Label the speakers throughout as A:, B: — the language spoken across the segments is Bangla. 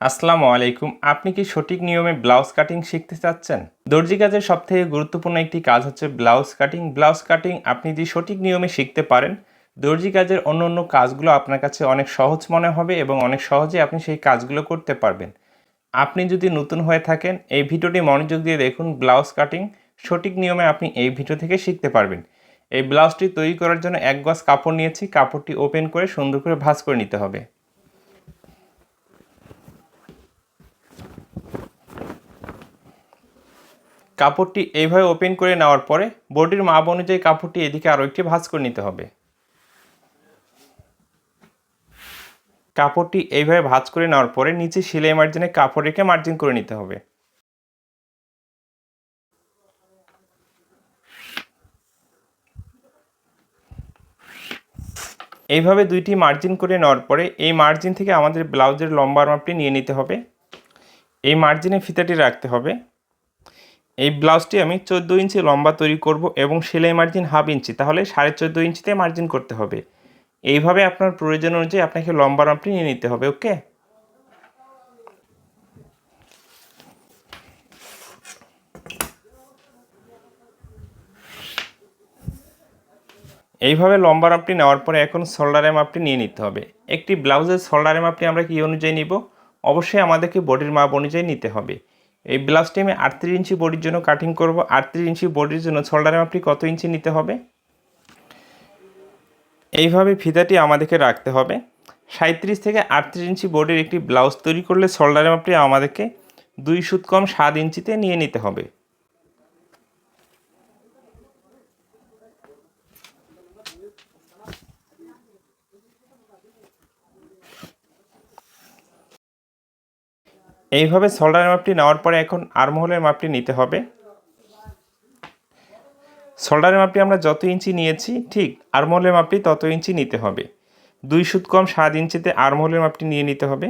A: আসসালামু আলাইকুম। আপনি কি সঠিক নিয়মে ব্লাউজ কাটিং শিখতে চাচ্ছেন? দর্জি কাজের সবথেকে গুরুত্বপূর্ণ একটি কাজ হচ্ছে ব্লাউজ কাটিং। ব্লাউজ কাটিং আপনি যদি সঠিক নিয়মে শিখতে পারেন, দর্জি কাজের অন্য কাজগুলো আপনার কাছে অনেক সহজ মনে হবে এবং অনেক সহজে আপনি সেই কাজগুলো করতে পারবেন। আপনি যদি নতুন হয়ে থাকেন, এই ভিডিওটি মনোযোগ দিয়ে দেখুন। ব্লাউজ কাটিং সঠিক নিয়মে আপনি এই ভিডিও থেকে শিখতে পারবেন। এই ব্লাউজটি তৈরি করার জন্য 1 গজ কাপড় নিয়েছি। কাপড়টি ওপেন করে সুন্দর করে ভাঁজ করে নিতে হবে। কাপড়টি এইভাবে ওপেন করে নেওয়ার পরে বডির মাপ অনুযায়ী কাপড়টি এদিকে আরও একটি ভাঁজ করে নিতে হবে। কাপড়টি এইভাবে ভাঁজ করে নেওয়ার পরে নিচে সেলাই মার্জিনে কাপড় রেখে মার্জিন করে নিতে হবে। এইভাবে দুইটি মার্জিন করে নেওয়ার পরে এই মার্জিন থেকে আমাদের ব্লাউজের লম্বার মাপটি নিয়ে নিতে হবে। এই মার্জিনে ফিতাটি রাখতে হবে। এই ব্লাউজটি আমি 14 ইঞ্চি লম্বা তৈরি করব এবং সেলাই মার্জিন হাফ ইঞ্চি, তাহলে 14.5 ইঞ্চিতে মার্জিন করতে হবে। এইভাবে আপনার প্রয়োজন অনুযায়ী আপনাকে লম্বা মাপটি নিয়ে নিতে হবে। ওকে, এইভাবে লম্বা মাপটি নেওয়ার পরে এখন শোল্ডারের মাপটি নিয়ে নিতে হবে। একটি ব্লাউজের শোল্ডারের মাপটি আমরা কী অনুযায়ী নিব? অবশ্যই আমাদেরকে বডির মাপ অনুযায়ী নিতে হবে। এই ব্লাউজটি আমি 38 ইঞ্চি বডির জন্য কাটিং করব। 38 ইঞ্চি বডির জন্য শোল্ডারের মাপটি কত ইঞ্চি নিতে হবে? এইভাবে ফিতাটি আমাদেরকে রাখতে হবে। 37 থেকে 38 ইঞ্চি বডির একটি ব্লাউজ তৈরি করলে শোল্ডারের মাপটি আমাদেরকে 2 সুত কম 7 ইঞ্চিতে নিয়ে নিতে হবে। এইভাবে শোল্ডারের মাপটি নেওয়ার পরে এখন আর্মহোলের মাপটি নিতে হবে। শোল্ডারের মাপটি আমরা যত ইঞ্চি নিয়েছি ঠিক আর্মহোলের মাপটি তত ইঞ্চি নিতে হবে। 2 সুত কম 7 ইঞ্চিতে আর্মহোলের মাপটি নিয়ে নিতে হবে।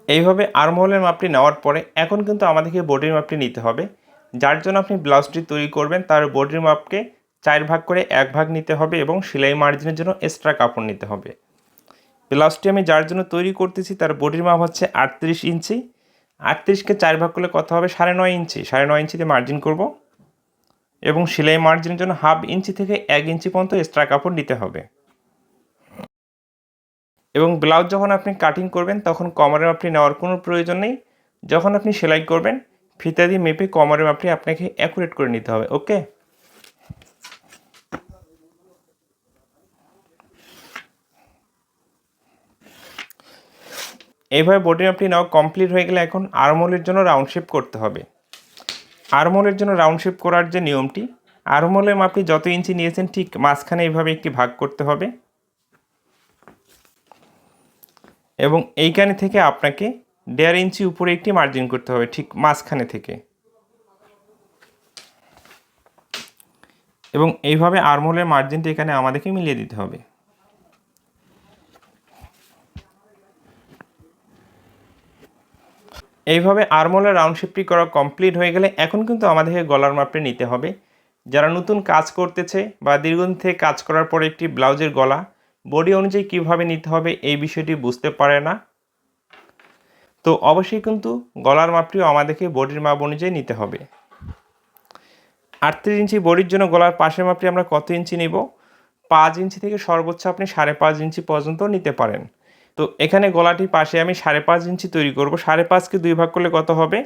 A: এইভাবে আর্মহোলের মাপটি নেওয়ার পরে এখন কিন্তু আমাদেরকে বডির মাপটি নিতে হবে। যার জন্য আপনি ব্লাউজটি তৈরি করবেন তার বডির মাপকে 4 ভাগ করে 1 ভাগ নিতে হবে এবং সেলাই মার্জিনের জন্য এক্সট্রা কাপড় নিতে হবে। ব্লাউজটি আমি যার জন্য তৈরি করতেছি তার বডির মাপ হচ্ছে 38 ইঞ্চি। 38কে 4 ভাগ করলে কত হবে? 9.5 ইঞ্চি। 9.5 ইঞ্চিতে মার্জিন করব এবং সেলাই মার্জিনের জন্য হাফ ইঞ্চি থেকে 1 ইঞ্চি পর্যন্ত এক্সট্রা কাপড় নিতে হবে। এবং ব্লাউজ যখন আপনি কাটিং করবেন তখন কোমরের মাপটি নেওয়ার কোনো প্রয়োজন নেই। যখন আপনি সেলাই করবেন ফিতা দিয়ে মেপে কোমরের মাপটি আপনাকে অ্যাকুরেট করে নিতে হবে। ওকে, এইভাবে বডি মাপটি নেওয়া কমপ্লিট হয়ে গেলে এখন আর্মহোলের জন্য রাউন্ড শেপ করতে হবে। আর্মহোলের জন্য রাউন্ড শেপ করার যে নিয়মটি, আর্মহোলের মাপটি যত ইঞ্চি নিয়েছেন ঠিক মাঝখানে এইভাবে একটি ভাগ করতে হবে এবং এইখানে থেকে আপনাকে 1.5 ইঞ্চি উপরে একটি মার্জিন করতে হবে ঠিক মাঝখানে থেকে। এবং এইভাবে আর্মহোলের মার্জিনটি এখানে আমাদেরকে মিলিয়ে দিতে হবে। এইভাবে আর্মহোলের রাউন্ড শেপটি করা কমপ্লিট হয়ে গেলে এখন কিন্তু আমাদেরকে গলার মাপটি নিতে হবে। যারা নতুন কাজ করতেছে বা দীর্ঘদিন থেকে কাজ করার পরে একটি ব্লাউজের গলা বডি অনুযায়ী কীভাবে নিতে হবে এই বিষয়টি বুঝতে পারে না, তো অবশ্যই কিন্তু গলার মাপটিও আমাদেরকে বডির মাপ অনুযায়ী নিতে হবে। 38 ইঞ্চি বডির জন্য গলার পাশের মাপটি আমরা কত ইঞ্চি নেব? 5 ইঞ্চি থেকে সর্বোচ্চ আপনি 5.5 ইঞ্চি পর্যন্ত নিতে পারেন। তো এখানে গলাটি পাশে আমি 5.5 ইঞ্চি তৈরি করব। 5.5কে 2 ভাগ করলে কত হবে?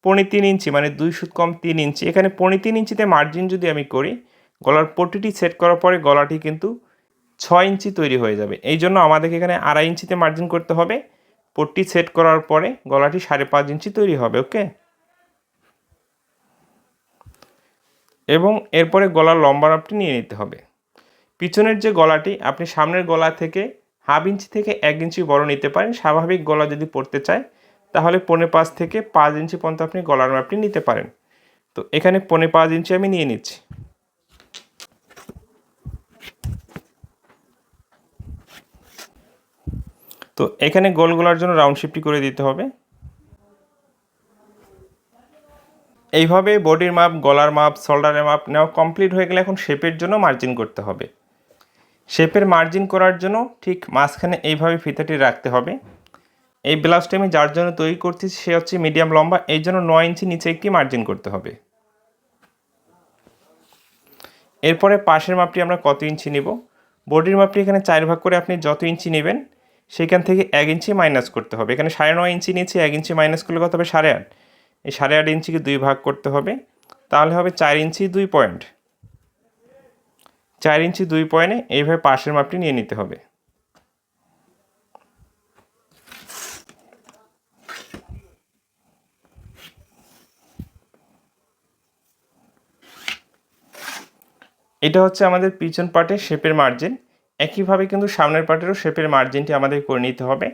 A: 3.5 ইঞ্চি, মানে 2 সুত কম 3 ইঞ্চি। এখানে 3.5 ইঞ্চিতে মার্জিন যদি আমি করি, গলার পট্টিটি সেট করার পরে গলাটি কিন্তু 6 ইঞ্চি তৈরি হয়ে যাবে। এই জন্য আমাদেরকে এখানে 2.5 ইঞ্চিতে মার্জিন করতে হবে। পট্টি সেট করার পরে গলাটি 5.5 ইঞ্চি তৈরি হবে। ওকে, এবং এরপরে গলার লম্বা মাপটি নিয়ে নিতে হবে। পিছনের যে গলাটি আপনি সামনের গলা থেকে হাফ ইঞ্চি থেকে 1 ইঞ্চি বড় নিতে পারেন। স্বাভাবিক গলা যদি পড়তে চায় তাহলে 4.5 থেকে 5 ইঞ্চি পর্যন্ত আপনি গলার মাপটি নিতে পারেন। তো এখানে 4.5 ইঞ্চি আমি নিয়ে নিচ্ছি। তো এখানে গোল গলার জন্য রাউন্ড শেপটি করে দিতে হবে। এইভাবে বডির মাপ, গলার মাপ, শোল্ডারের মাপ নেওয়া কমপ্লিট হয়ে গেলে এখন শেপের জন্য মার্জিন করতে হবে। শেপের মার্জিন করার জন্য ঠিক মাঝখানে এইভাবে ফিতাটি রাখতে হবে। এই ব্লাউজটা আমি যার জন্য তৈরি করতেছি সে হচ্ছে মিডিয়াম লম্বা, এই জন্য 9 ইঞ্চি নিচে একটি মার্জিন করতে হবে। এরপরে পাশের মাপটি আমরা কত ইঞ্চি নিব, বডির মাপটি এখানে 4 ভাগ করে আপনি যত ইঞ্চি নেবেন সেখান থেকে 1 ইঞ্চি মাইনাস করতে হবে। এখানে 9.5 ইঞ্চি নিচে 1 ইঞ্চি মাইনাস করলে কত হবে 8.5। এই 8.5 ইঞ্চিকে 2 ভাগ করতে হবে, তাহলে হবে 4 ইঞ্চি 2 পয়েন্ট। 4 ইঞ্চি 2 পয়েন্টে এইভাবে পাশের মাপটি নিয়ে নিতে হবে। এটা হচ্ছে আমাদের পিছন পার্টের শেপের মার্জিন। একইভাবে কিন্তু সামনের পার্টেরও শেপের মার্জিনটি আমাদের করে নিতে হবে।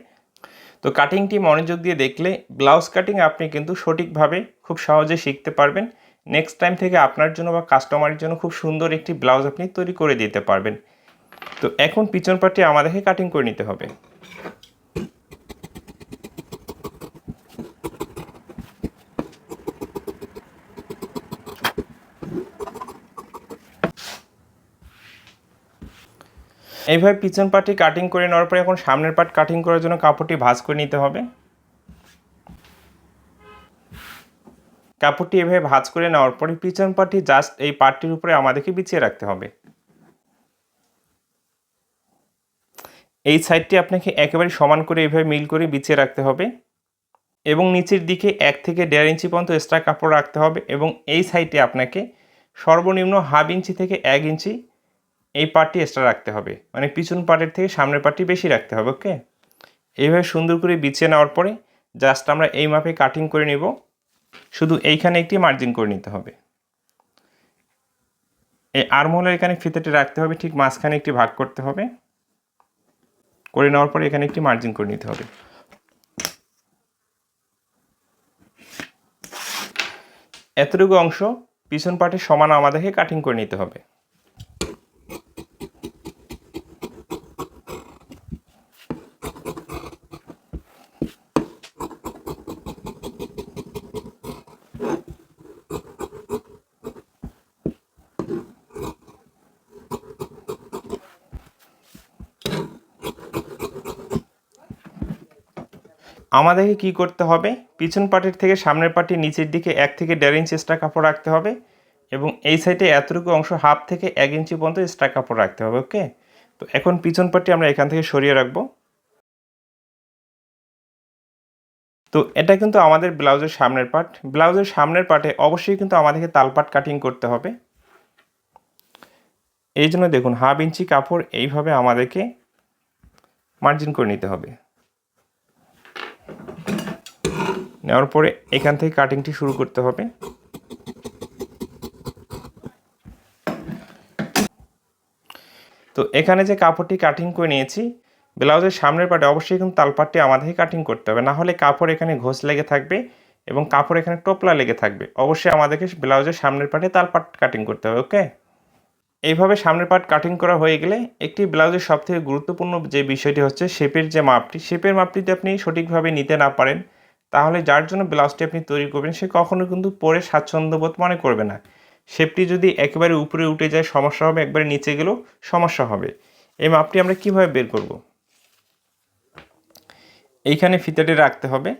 A: তো কাটিংটি মনোযোগ দিয়ে দেখলে ব্লাউজ কাটিং আপনি কিন্তু সঠিকভাবে খুব সহজে শিখতে পারবেন। নেক্সট টাইম থেকে আপনার জন্য বা কাস্টমারের জন্য খুব সুন্দর একটি ব্লাউজ আপনি তৈরি করে দিতে পারবেন। তো এখন পিছন পার্টটি আমাদেরকে কাটিং করে নিতে হবে। এইভাবে পিছন পার্টটি কাটিং করে নেওয়ার পরে এখন সামনের পার্ট কাটিং করার জন্য কাপড়টি ভাঁজ করে নিতে হবে। কাপড়টি এভাবে ভাঁজ করে নেওয়ার পরে পিছন পার্টটি জাস্ট এই পার্টটির উপরে আমাদেরকে বিছিয়ে রাখতে হবে। এই সাইডটি আপনাকে একেবারে সমান করে এইভাবে মিল করে বিছিয়ে রাখতে হবে এবং নিচের দিকে 1 থেকে 1.5 ইঞ্চি পর্যন্ত এক্সট্রা কাপড় রাখতে হবে এবং এই সাইডে আপনাকে সর্বনিম্ন 1/2 ইঞ্চি থেকে 1 ইঞ্চি এই পার্টটি এক্সট্রা রাখতে হবে, মানে পিছন পার্টের থেকে সামনের পার্টটি বেশি রাখতে হবে। ওকে, এইভাবে সুন্দর করে বিছিয়ে নেওয়ার পরে জাস্ট আমরা এই মাপে কাটিং করে নিব। শুধু এইখানে একটি মার্জিন করে নিতে হবে। এই আর্মহোলের এখানে ফিতাটি রাখতে হবে, ঠিক মাঝখানে একটি ভাগ করতে হবে। করে নেওয়ার পরে এখানে একটি মার্জিন করে নিতে হবে। এতটুকু অংশ পিছন পার্টের সমান আমাদেরকে কাটিং করে নিতে হবে। আমাদেরকে কি করতে হবে, পিছন পার্টের থেকে সামনের পার্টির নিচের দিকে 1 থেকে 1.5 ইঞ্চি এক্সট্রা কাপড় রাখতে হবে এবং এই সাইডে এতটুকু অংশ 1/2 থেকে 1 ইঞ্চি পর্যন্ত এক্সট্রা কাপড় রাখতে হবে। ওকে, তো এখন পিছন পার্টটি আমরা এখান থেকে সরিয়ে রাখবো। তো এটা কিন্তু আমাদের ব্লাউজের সামনের পার্ট। ব্লাউজের সামনের পার্টে অবশ্যই কিন্তু আমাদেরকে তালপাট কাটিং করতে হবে। এই জন্য দেখুন 1/2 ইঞ্চি কাপড় এইভাবে আমাদেরকে মার্জিন করে নিতে হবে। নেওয়ার পরে এখান থেকে কাটিংটি শুরু করতে হবে। তো এখানে যে কাপড়টি কাটিং করে নিয়েছি ব্লাউজের সামনের পার্টে অবশ্যই কিন্তু তালপাটটি আমাদেরকে কাটিং করতে হবে, না হলে কাপড় এখানে ঘোষ লেগে থাকবে এবং কাপড় এখানে টোপলা লেগে থাকবে। অবশ্যই আমাদেরকে ব্লাউজের সামনের পার্টে তালপাট কাটিং করতে হবে। ওকে, এইভাবে সামনের পার্ট কাটিং করা হয়ে গেলে একটি ব্লাউজের সবথেকে গুরুত্বপূর্ণ যে বিষয়টি হচ্ছে শেপের যে মাপটি। শেপের মাপটি যদি আপনি সঠিকভাবে নিতে না পারেন তাহলে যার জন্য ব্লাউজটি আপনি তৈরি করবেন সে কখনো কিন্তু পরে স্বাচ্ছন্দ্যবোধ মনে করবে না। শেপটি যদি একেবারে উপরে উঠে যায় সমস্যা হবে, একবারে নিচে গেলেও সমস্যা হবে। এই মাপটি আমরা কিভাবে বের করব, এইখানে ফিতাটি রাখতে হবে।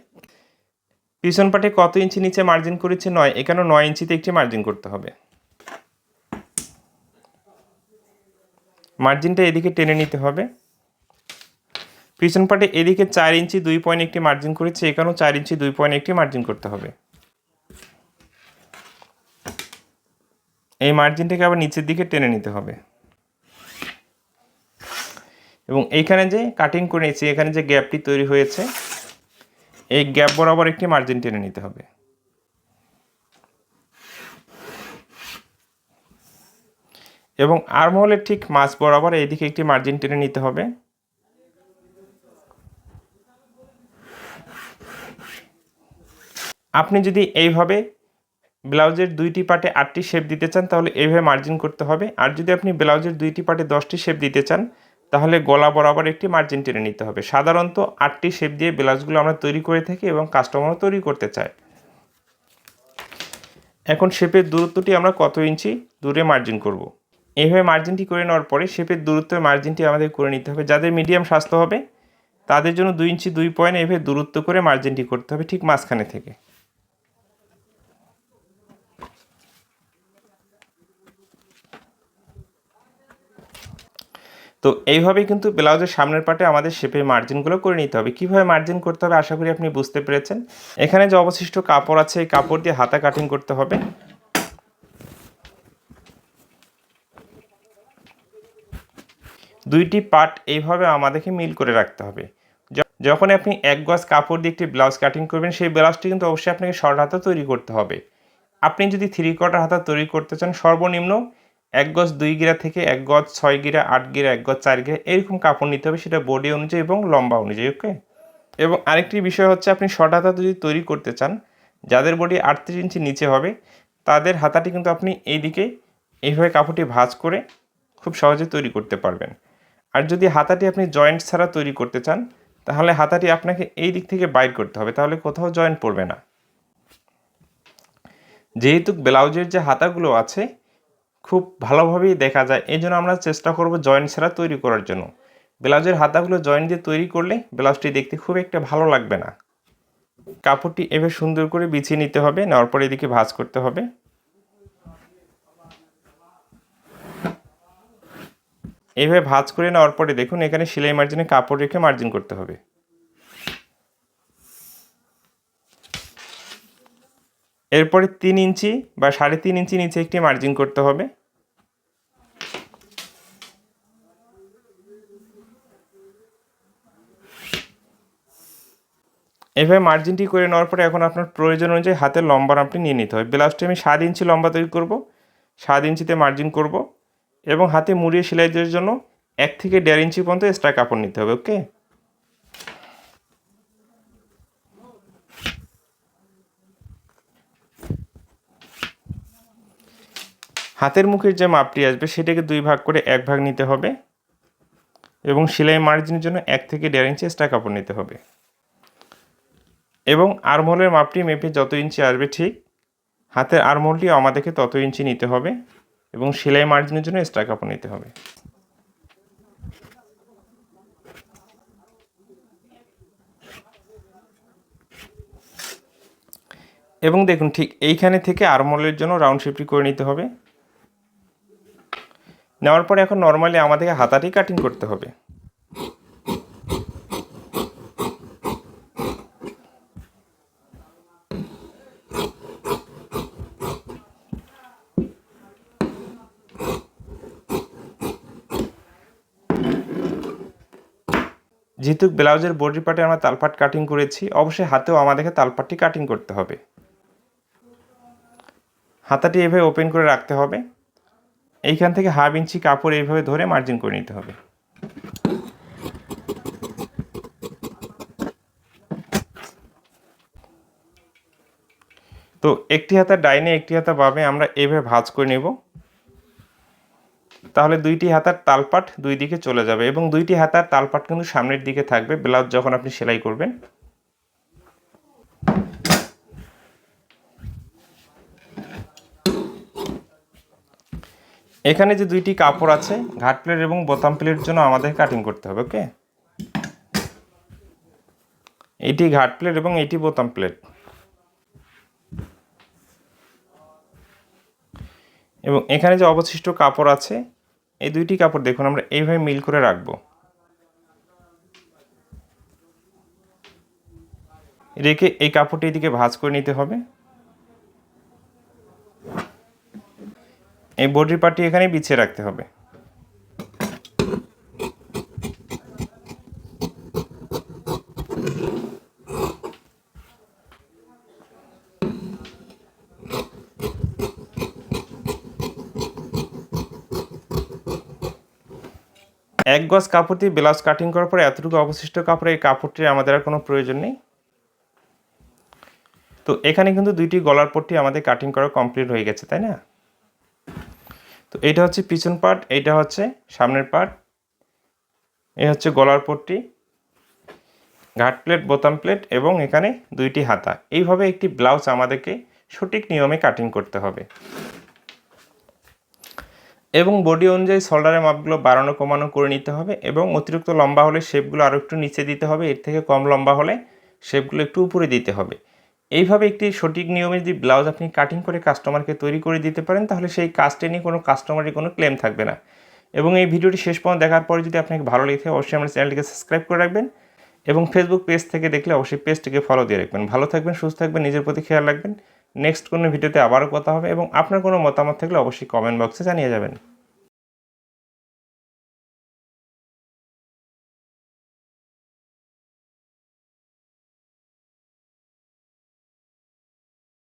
A: পিছন পাটে কত ইঞ্চি নিচে মার্জিন করেছে 9, এখানে 9 ইঞ্চিতে একটি মার্জিন করতে হবে। মার্জিনটা এদিকে টেনে নিতে হবে। পিছন পাটে এদিকে 4 ইঞ্চি 2 পয়েন্ট একটি মার্জিন করেছে, এখানেও 4 ইঞ্চি 2 পয়েন্ট একটি মার্জিন করতে হবে। এই মার্জিনটাকে আবার নিচের দিকে টেনে নিতে হবে এবং এইখানে যে কাটিং করে নিয়েছি এখানে যে গ্যাপটি তৈরি হয়েছে এই গ্যাপ বরাবর একটি মার্জিন টেনে নিতে হবে এবং আর্মহোলের ঠিক মাঝ বরাবর এইদিকে একটি মার্জিন টেনে নিতে হবে। আপনি যদি এইভাবে ব্লাউজের 2টি পার্টে 8টি শেপ দিতে চান তাহলে এইভাবে মার্জিন করতে হবে, আর যদি আপনি ব্লাউজের 2টি পার্টে 10টি শেপ দিতে চান তাহলে গলা বরাবর একটি মার্জিন টেনে নিতে হবে। সাধারণত 8টি শেপ দিয়ে ব্লাউজগুলো আমরা তৈরি করে থাকি এবং কাস্টমারও তৈরি করতে চায়। এখন শেপের দূরত্বটি আমরা কত ইঞ্চি দূরে মার্জিন করব। এইভাবে মার্জিনটি করে নেওয়ার পরে শেপের দূরত্বের মার্জিনটি আমাদের করে নিতে হবে। যাদের মিডিয়াম স্বাস্থ্য হবে তাদের জন্য 2 ইঞ্চি 2 পয়েন্ট এইভাবে দূরত্ব করে মার্জিনটি করতে হবে ঠিক মাঝখানে থেকে। তো এইভাবেই কিন্তু ব্লাউজের সামনের পার্টে আমাদের শেপের মার্জিনগুলো করে নিতে হবে। কীভাবে মার্জিন করতে হবে আশা করি আপনি বুঝতে পেরেছেন। এখানে যে অবশিষ্ট কাপড় আছে এই কাপড় দিয়ে হাতা কাটিং করতে হবে। দুইটি পার্ট এইভাবে আমাদেরকে মিল করে রাখতে হবে। যখন আপনি 1 গজ কাপড় দিয়ে একটি ব্লাউজ কাটিং করবেন সেই ব্লাউজটি কিন্তু অবশ্যই আপনাকে শর্ট হাতা তৈরি করতে হবে। আপনি যদি 3/4 হাতা তৈরি করতে চান সর্বনিম্ন 1 গজ 2 গিরা থেকে 1 গজ 6 গিরা 8 গিরা 1 গজ 4 গিরা এরকম কাপড় নিতে হবে, সেটা বডি অনুযায়ী এবং লম্বা অনুযায়ী। ওকে। এবং আরেকটি বিষয় হচ্ছে আপনি শর্ট হাতা যদি তৈরি করতে চান, যাদের বডি 38 ইঞ্চি নিচে হবে তাদের হাতাটি কিন্তু আপনি এইদিকে এইভাবে কাপড়টি ভাঁজ করে খুব সহজে তৈরি করতে পারবেন। আর যদি হাতাটি আপনি জয়েন্ট ছাড়া তৈরি করতে চান তাহলে হাতাটি আপনাকে এই দিক থেকে বাইর করতে হবে, তাহলে কোথাও জয়েন্ট পড়বে না। যেহেতু ব্লাউজের যে হাতাগুলো আছে খুব ভালোভাবেই দেখা যায়, এই জন্য আমরা চেষ্টা করব জয়েন্ট ছাড়া তৈরি করার জন্য। ব্লাউজের হাতাগুলো জয়েন্ট দিয়ে তৈরি করলে ব্লাউজটি দেখতে খুব একটা ভালো লাগবে না। কাপড়টি এভাবে সুন্দর করে বিছিয়ে নিতে হবে, নেওয়ার পরে এদিকে ভাঁজ করতে হবে। এইভাবে ভাঁজ করে নেওয়ার পরে দেখুন এখানে সেলাই মার্জিনে কাপড় রেখে মার্জিন করতে হবে। এরপরে 3 ইঞ্চি বা 3.5 ইঞ্চি নিচে একটি মার্জিন করতে হবে। এভাবে মার্জিনটি করে নেওয়ার পরে এখন আপনার প্রয়োজন অনুযায়ী হাতের লম্বা মাপটি নিয়ে নিতে হবে। ব্লাউজটি আমি 7 ইঞ্চি লম্বা তৈরি করব, 7 ইঞ্চিতে মার্জিন করব এবং হাতে মুড়িয়ে সেলাই দেওয়ার জন্য 1 থেকে 1.5 ইঞ্চি পর্যন্ত এক্সট্রা কাপড় নিতে হবে। ওকে। হাতের মুখের যে মাপটি আসবে সেটাকে 2 ভাগ করে 1 ভাগ নিতে হবে এবং সেলাই মার্জিনের জন্য 1 থেকে 1.5 ইঞ্চি এক্সট্রা কাপড় নিতে হবে এবং আর্মহোলের মাপটি মেপে যত ইঞ্চি আসবে ঠিক হাতের আর্মহোলটিও আমাদেরকে তত ইঞ্চি নিতে হবে এবং সেলাই মার্জিনের জন্য এক্সট্রা কাপড় নিতে হবে। এবং দেখুন ঠিক এইখানে থেকে আর্মহোলের জন্য রাউন্ড শেপটি করে নিতে হবে। নেওয়ার পরে এখন নর্মালি আমাদেরকে হাতাটি কাটিং করতে হবে। যেহেতু ব্লাউজের বডি পার্টে আমরা তালপাট কাটিং করেছি, অবশ্যই হাতেও আমাদেরকে তালপাটটি কাটিং করতে হবে। হাতাটি এভাবে ওপেন করে রাখতে হবে। এইখান থেকে 1/2 ইঞ্চি কাপড় এইভাবে ধরে মার্জিন করে নিতে হবে। তো একটি হাতা ডাইনে একটি হাতা বামে আমরা এইভাবে ভাঁজ করে নেব, তাহলে দুইটি হাতার তালপাট দুই দিকে চলে যাবে এবং দুইটি হাতার তালপাট কিন্তু সামনের দিকে থাকবে ব্লাউজ যখন আপনি সেলাই করবেন। এখানে যে দুইটি কাপড় আছে ঘাট প্লেট এবং বোতাম প্লেটের জন্য আমাদের কাটিং করতে হবে। ওকে। এটি ঘাট প্লেট এবং এটি বোতাম প্লেট এবং এখানে যে অবশিষ্ট কাপড় আছে এই দুইটি কাপড় দেখুন আমরা এইভাবে মিল করে রাখবো, রেখে এই কাপড়টি এদিকে ভাঁজ করে নিতে হবে। এই বডির পার্টটি এখানে বিছিয়ে রাখতে হবে। এক গজ কাপড় দিয়ে ব্লাউজ কাটিং করার পরে এতটুকু অবশিষ্ট কাপড়, এই কাপড়টির আমাদের আর কোনো প্রয়োজন নেই। তো এখানে কিন্তু দুইটি গলার পট্টি আমাদের কাটিং করা কমপ্লিট হয়ে গেছে, তাই না? তো এইটা হচ্ছে পিছন পার্ট, এইটা হচ্ছে সামনের পার্ট, এই হচ্ছে গলার পট্টি, ঘাট প্লেট, বোতাম প্লেট এবং এখানে দুইটি হাতা। এইভাবে একটি ব্লাউজ আমাদেরকে সঠিক নিয়মে কাটিং করতে হবে। এবং বডি অনুযায়ী শোল্ডারের মাপগুলো বাড়ানো কমানো করে নিতে হবে এবং অতিরিক্ত লম্বা হলে শেপগুলো আরও একটু নিচে দিতে হবে, এর থেকে কম লম্বা হলে শেপগুলো একটু উপরে দিতে হবে। এইভাবে একটি সঠিক নিয়মে যদি ব্লাউজ আপনি কাটিং করে কাস্টমারকে তৈরি করে দিতে পারেন তাহলে সেই কাজটা নিয়ে কোনো কাস্টমারের কোনো ক্লেম থাকবে না। এবং এই ভিডিওটি শেষ পর্যন্ত দেখার পরে যদি আপনাকে ভালো লেগে থাকে অবশ্যই আমার চ্যানেলটিকে সাবস্ক্রাইব করে রাখবেন এবং ফেসবুক পেজ থেকে দেখলে অবশ্যই পেজটিকে ফলো দিয়ে রাখবেন। ভালো থাকবেন, সুস্থ থাকবেন, নিজের প্রতি খেয়াল রাখবেন। নেক্সট কোনো ভিডিওতে আবারও কথা হবে এবং আপনার কোনো মতামত থাকলে অবশ্যই কমেন্ট বক্সে জানিয়ে যাবেন।